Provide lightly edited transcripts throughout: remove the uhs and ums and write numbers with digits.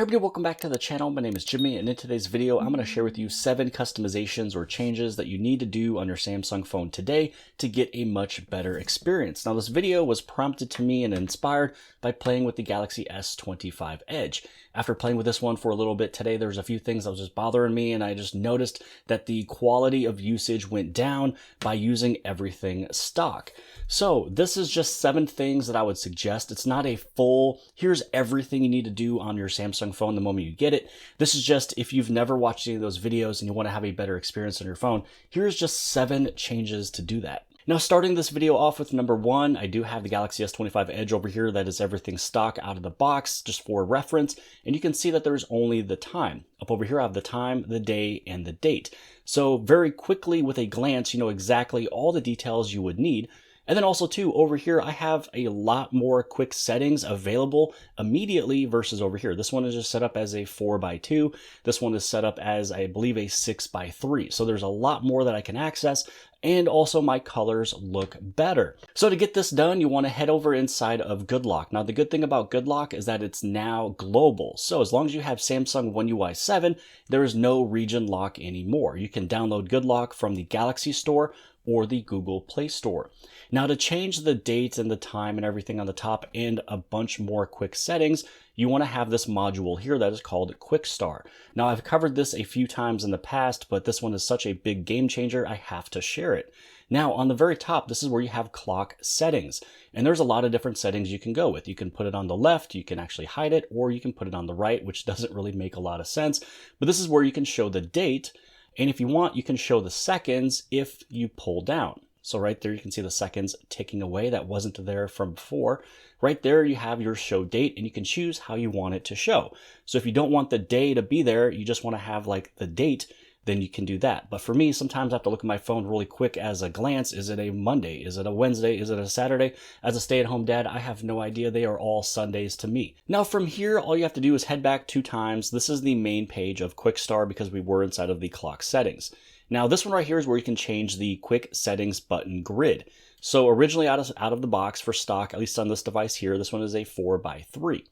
Hey everybody, welcome back to the channel. My name is Jimmy, and in today's video, I'm going to share with you 7 customizations or changes that you need to do on your Samsung phone today to get a much better experience. Now, this video was prompted to me and inspired by playing with the Galaxy S25 Edge. After playing with this one for a little bit today, there's a few things that was just bothering me, and I just noticed that the quality of usage went down by using everything stock. So this is just 7 things that I would suggest. It's not a full, here's everything you need to do on your Samsung phone the moment you get it. This is just if you've never watched any of those videos and you want to have a better experience on your phone, here's just 7 changes to do that. Now, starting this video off with number 1, I do have the Galaxy S25 Edge over here. That is everything stock out of the box, just for reference. And you can see that there's only the time. Up over here, I have the time, the day, and the date. So very quickly with a glance, you know exactly all the details you would need. And then also too, over here, I have a lot more quick settings available immediately versus over here. This one is just set up as a 4x2. This one is set up as, I believe, a 6x3. So there's a lot more that I can access. And also my colors look better. So to get this done, you want to head over inside of Good Lock. Now, the good thing about Good Lock is that it's now global. So as long as you have Samsung One UI 7, there is no region lock anymore. You can download Good Lock from the Galaxy Store or the Google Play Store. Now, to change the date and the time and everything on the top and a bunch more quick settings, you want to have this module here that is called QuickStar. Now, I've covered this a few times in the past, but this one is such a big game changer, I have to share it. Now, on the very top, this is where you have clock settings. And there's a lot of different settings you can go with. You can put it on the left, you can actually hide it, or you can put it on the right, which doesn't really make a lot of sense. But this is where you can show the date. And if you want, you can show the seconds if you pull down. So right there, you can see the seconds ticking away. That wasn't there from before. Right there, you have your show date, and you can choose how you want it to show. So if you don't want the day to be there, you just want to have like the date, then you can do that. But for me, sometimes I have to look at my phone really quick as a glance. Is it a Monday? Is it a Wednesday? Is it a Saturday? As a stay-at-home dad, I have no idea. They are all Sundays to me. Now from here, all you have to do is head back 2 times. This is the main page of QuickStar because we were inside of the clock settings. Now this one right here is where you can change the quick settings button grid. So originally out of the box for stock, at least on this device here, this one is a 4x3.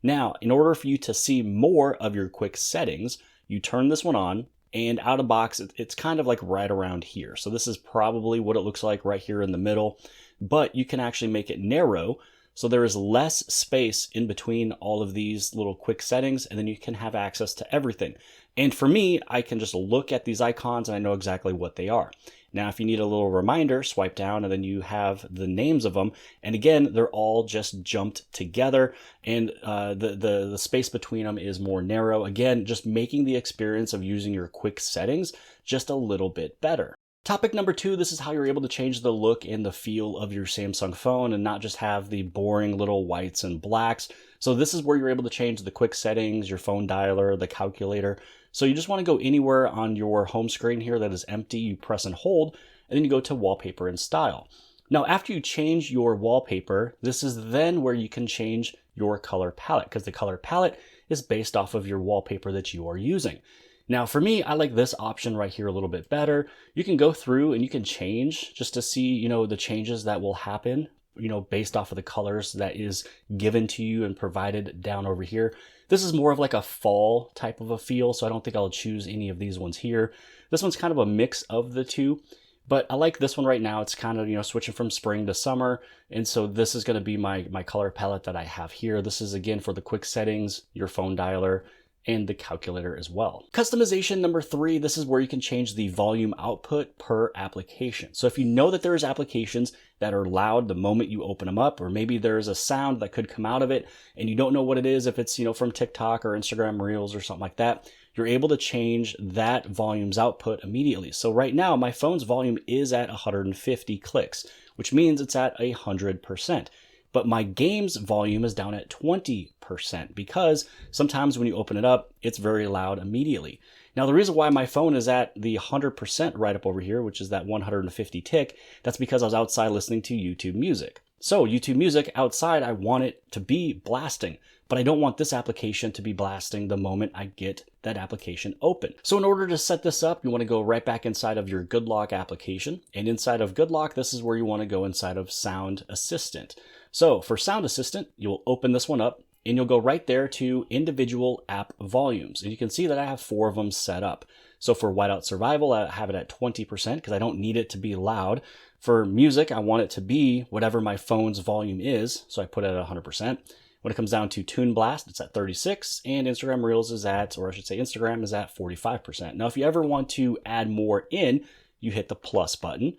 Now, in order for you to see more of your quick settings, you turn this one on. And out of box, it's kind of like right around here. So this is probably what it looks like right here in the middle, but you can actually make it narrow. So there is less space in between all of these little quick settings, and then you can have access to everything. And for me, I can just look at these icons and I know exactly what they are. Now, if you need a little reminder, swipe down and then you have the names of them. And again, they're all just jumped together, and the space between them is more narrow. Again, just making the experience of using your quick settings just a little bit better. Topic number 2, this is how you're able to change the look and the feel of your Samsung phone and not just have the boring little whites and blacks. So this is where you're able to change the quick settings, your phone dialer, the calculator. So you just want to go anywhere on your home screen here that is empty, you press and hold, and then you go to wallpaper and style. Now, after you change your wallpaper, this is then where you can change your color palette, because the color palette is based off of your wallpaper that you are using. Now, for me, I like this option right here a little bit better. You can go through and you can change just to see, you know, the changes that will happen, you know, based off of the colors that is given to you and provided down over here. This is more of like a fall type of a feel, so I don't think I'll choose any of these ones here. This one's kind of a mix of the two, but I like this one right now. It's kind of, you know, switching from spring to summer. And so this is going to be my color palette that I have here. This is again for the quick settings, your phone dialer, and the calculator as well. Customization number 3, this is where you can change the volume output per application. So if you know that there's applications that are loud the moment you open them up, or maybe there's a sound that could come out of it and you don't know what it is, if it's, you know, from TikTok or Instagram Reels or something like that, you're able to change that volume's output immediately. So right now my phone's volume is at 150 clicks, which means it's at 100%. But my game's volume is down at 20% because sometimes when you open it up, it's very loud immediately. Now, the reason why my phone is at the 100% right up over here, which is that 150 tick, that's because I was outside listening to YouTube music. So YouTube music outside, I want it to be blasting, but I don't want this application to be blasting the moment I get that application open. So in order to set this up, you want to go right back inside of your Good Lock application. And inside of Good Lock, this is where you want to go inside of Sound Assistant. So for Sound Assistant, you'll open this one up. and you'll go right there to individual app volumes. And you can see that I have 4 of them set up. So for Whiteout Survival, I have it at 20% because I don't need it to be loud. For music, I want it to be whatever my phone's volume is, so I put it at 100%. When it comes down to Toon Blast, it's at 36, and Instagram Reels is at, or I should say Instagram is at 45%. Now, if you ever want to add more in, you hit the plus button.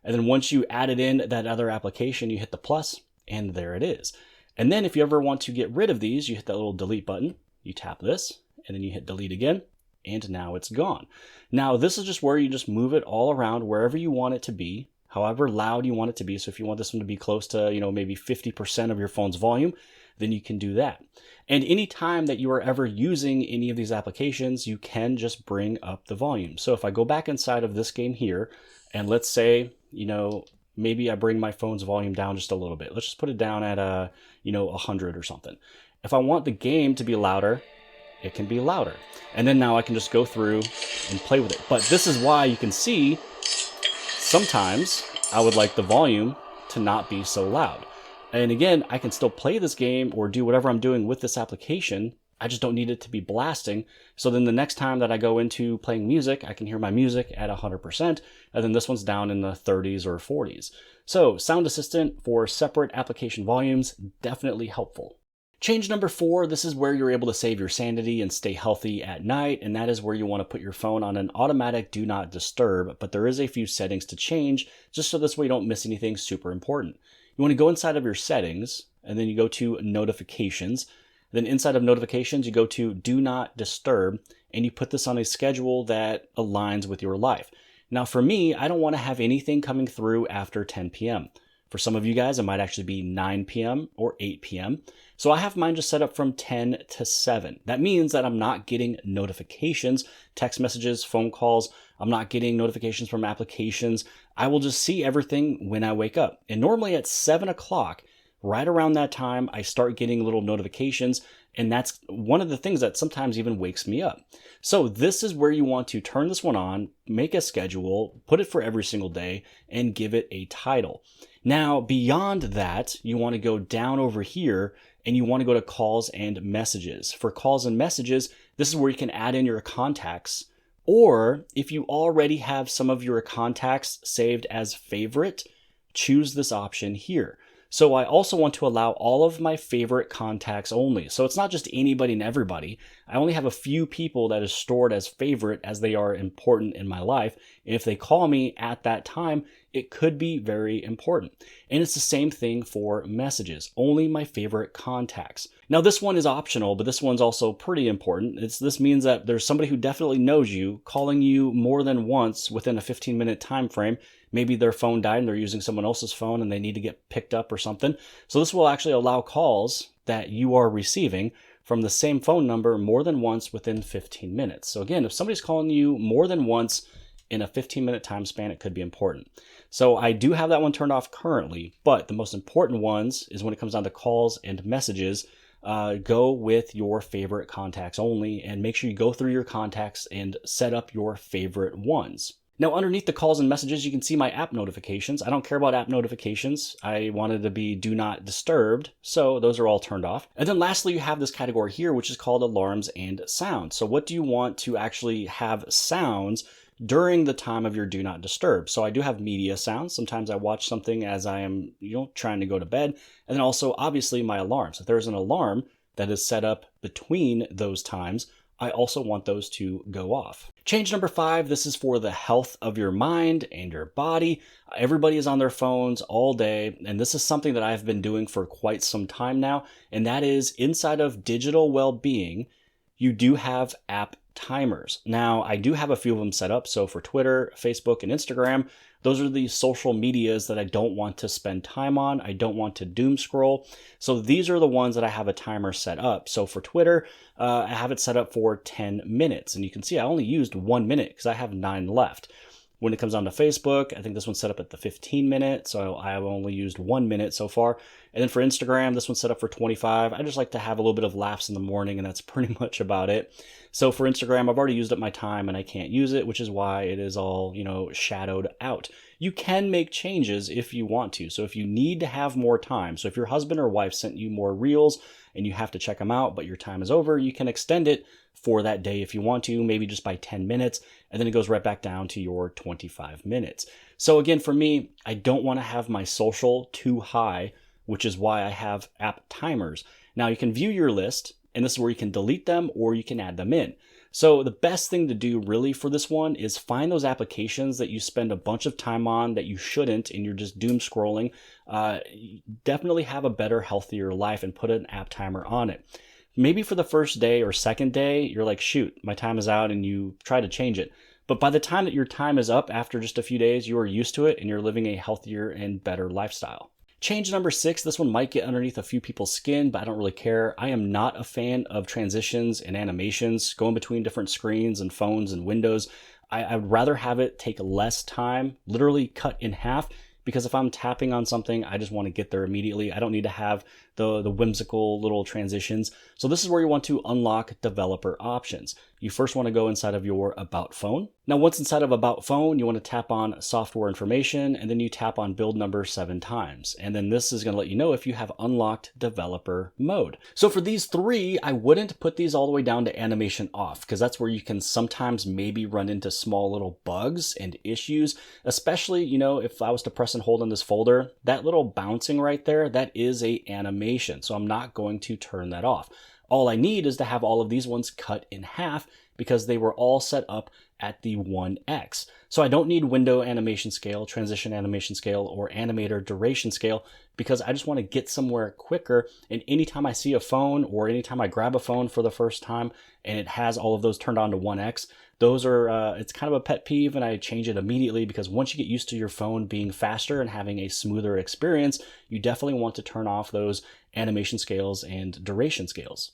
And then once you added in that other application, you hit the plus, and there it is. And then if you ever want to get rid of these, you hit that little delete button, you tap this, and then you hit delete again, and now it's gone. Now, this is just where you just move it all around wherever you want it to be, however loud you want it to be. So if you want this one to be close to, maybe 50% of your phone's volume, then you can do that. And anytime that you are ever using any of these applications, you can just bring up the volume. So if I go back inside of this game here, and let's say, maybe I bring my phone's volume down just a little bit. Let's just put it down at 100 or something. If I want the game to be louder, it can be louder. And then now I can just go through and play with it. But this is why you can see sometimes I would like the volume to not be so loud. And again, I can still play this game or do whatever I'm doing with this application. I just don't need it to be blasting. So then the next time that I go into playing music, I can hear my music at 100%, and then this one's down in the 30s or 40s. So Sound Assistant for separate application volumes, definitely helpful. Change number 4, this is where you're able to save your sanity and stay healthy at night, and that is where you want to put your phone on an automatic do not disturb, but there is a few settings to change, just so this way you don't miss anything super important. You want to go inside of your settings, and then you go to notifications. Then inside of notifications, you go to do not disturb, and you put this on a schedule that aligns with your life. Now for me, I don't want to have anything coming through after 10 p.m. For some of you guys, it might actually be 9 p.m. or 8 p.m. So I have mine just set up from 10 to 7. That means that I'm not getting notifications, text messages, phone calls. I'm not getting notifications from applications. I will just see everything when I wake up. And normally at 7 o'clock, right around that time, I start getting little notifications. And that's one of the things that sometimes even wakes me up. So this is where you want to turn this one on, make a schedule, put it for every single day, and give it a title. Now, beyond that, you want to go down over here and you want to go to calls and messages. For calls and messages, this is where you can add in your contacts. Or if you already have some of your contacts saved as favorite, choose this option here. So I also want to allow all of my favorite contacts only. So it's not just anybody and everybody. I only have a few people that is stored as favorite as they are important in my life. And if they call me at that time, it could be very important. And it's the same thing for messages, only my favorite contacts. Now this one is optional, but this one's also pretty important. This means that there's somebody who definitely knows you calling you more than once within a 15-minute time frame. Maybe their phone died and they're using someone else's phone and they need to get picked up or something. So this will actually allow calls that you are receiving from the same phone number more than once within 15 minutes. So again, if somebody's calling you more than once in a 15-minute time span, it could be important. So I do have that one turned off currently, but the most important ones is when it comes down to calls and messages, go with your favorite contacts only and make sure you go through your contacts and set up your favorite ones. Now, underneath the calls and messages, you can see my app notifications. I don't care about app notifications. I wanted to be do not disturbed, so those are all turned off. And then lastly, you have this category here, which is called alarms and sounds. So what do you want to actually have sounds during the time of your do not disturb? So I do have media sounds. Sometimes I watch something as I am, trying to go to bed. And then also, obviously, my alarms. If there's an alarm that is set up between those times, I also want those to go off. Change number 5, this is for the health of your mind and your body. Everybody is on their phones all day, and this is something that I've been doing for quite some time now, and that is inside of digital well-being, you do have app timers. Now, I do have a few of them set up, so for Twitter, Facebook, and Instagram, those are the social medias that I don't want to spend time on. I don't want to doom scroll. So these are the ones that I have a timer set up. So for Twitter, I have it set up for 10 minutes. And you can see I only used 1 minute because I have 9 left. When it comes down to Facebook, I think this one's set up at the 15 minute. So I have only used 1 minute so far. And then for Instagram, this one's set up for 25. I just like to have a little bit of laughs in the morning, and that's pretty much about it. So for Instagram, I've already used up my time and I can't use it, which is why it is all, shadowed out. you can make changes if you want to. So if you need to have more time, so if your husband or wife sent you more reels and you have to check them out, but your time is over, you can extend it for that day if you want to, maybe just by 10 minutes, and then it goes right back down to your 25 minutes. So again, for me, I don't want to have my social too high, which is why I have app timers. Now you can view your list, and this is where you can delete them or you can add them in. So the best thing to do really for this one is find those applications that you spend a bunch of time on that you shouldn't and you're just doom scrolling. Definitely have a better, healthier life and put an app timer on it. Maybe for the first day or second day, you're like, shoot, my time is out, and you try to change it. But by the time that your time is up after just a few days, you are used to it and you're living a healthier and better lifestyle. Change number 6, this one might get underneath a few people's skin, but I don't really care. I am not a fan of transitions and animations going between different screens and phones and windows. I'd rather have it take less time, literally cut in half, because if I'm tapping on something, I just want to get there immediately. I don't need to have the whimsical little transitions. So this is where you want to unlock developer options. You first want to go inside of your About Phone. Now, once inside of About Phone, you want to tap on Software Information, and then you tap on Build Number 7 times. And then this is going to let you know if you have unlocked developer mode. So for these 3, I wouldn't put these all the way down to animation off, because that's where you can sometimes maybe run into small little bugs and issues, especially, if I was to press and hold on this folder, that little bouncing right there, that is a animation. So I'm not going to turn that off. All I need is to have all of these ones cut in half because they were all set up at the 1x. So I don't need window animation scale, transition animation scale, or animator duration scale because I just want to get somewhere quicker. And anytime I see a phone or anytime I grab a phone for the first time and it has all of those turned on to 1x, those are, it's kind of a pet peeve, and I change it immediately because once you get used to your phone being faster and having a smoother experience, you definitely want to turn off those animation scales and duration scales.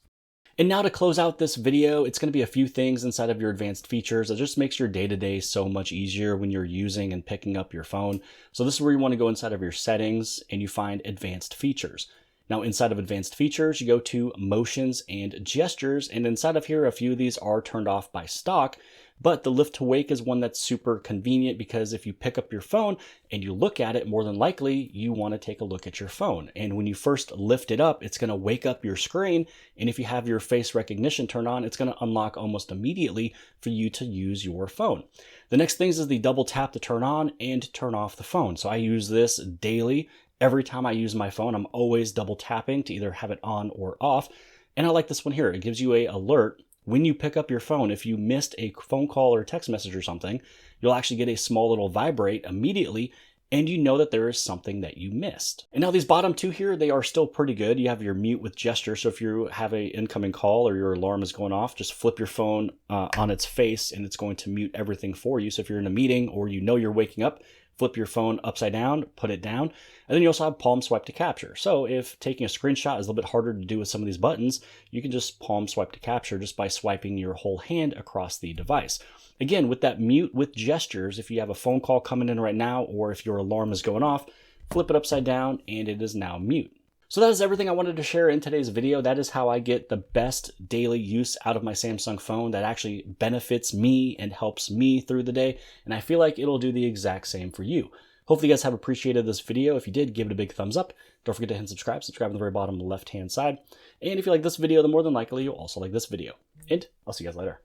And now to close out this video, it's going to be a few things inside of your advanced features that just makes your day-to-day so much easier when you're using and picking up your phone. So this is where you want to go inside of your settings and you find advanced features. Now inside of advanced features, you go to motions and gestures, and inside of here, a few of these are turned off by stock, but the lift to wake is one that's super convenient because if you pick up your phone and you look at it, more than likely you want to take a look at your phone. And when you first lift it up, it's going to wake up your screen. And if you have your face recognition turned on, it's going to unlock almost immediately for you to use your phone. The next thing is the double tap to turn on and turn off the phone. So I use this daily. Every time I use my phone, I'm always double tapping to either have it on or off. And I like this one here. It gives you an alert when you pick up your phone. If you missed a phone call or text message or something, you'll actually get a small little vibrate immediately, and you know that there is something that you missed. And now these bottom 2 here, they are still pretty good. You have your mute with gesture. So if you have an incoming call or your alarm is going off, just flip your phone on its face and it's going to mute everything for you. So if you're in a meeting or you're waking up, flip your phone upside down, put it down, and then you also have palm swipe to capture. So if taking a screenshot is a little bit harder to do with some of these buttons, you can just palm swipe to capture just by swiping your whole hand across the device. Again, with that mute with gestures, if you have a phone call coming in right now, or if your alarm is going off, flip it upside down and it is now mute. So that is everything I wanted to share in today's video. That is how I get the best daily use out of my Samsung phone that actually benefits me and helps me through the day. And I feel like it'll do the exact same for you. Hopefully you guys have appreciated this video. If you did, give it a big thumbs up. Don't forget to hit subscribe. Subscribe on the very bottom left-hand side. And if you like this video, then more than likely you'll also like this video. And I'll see you guys later.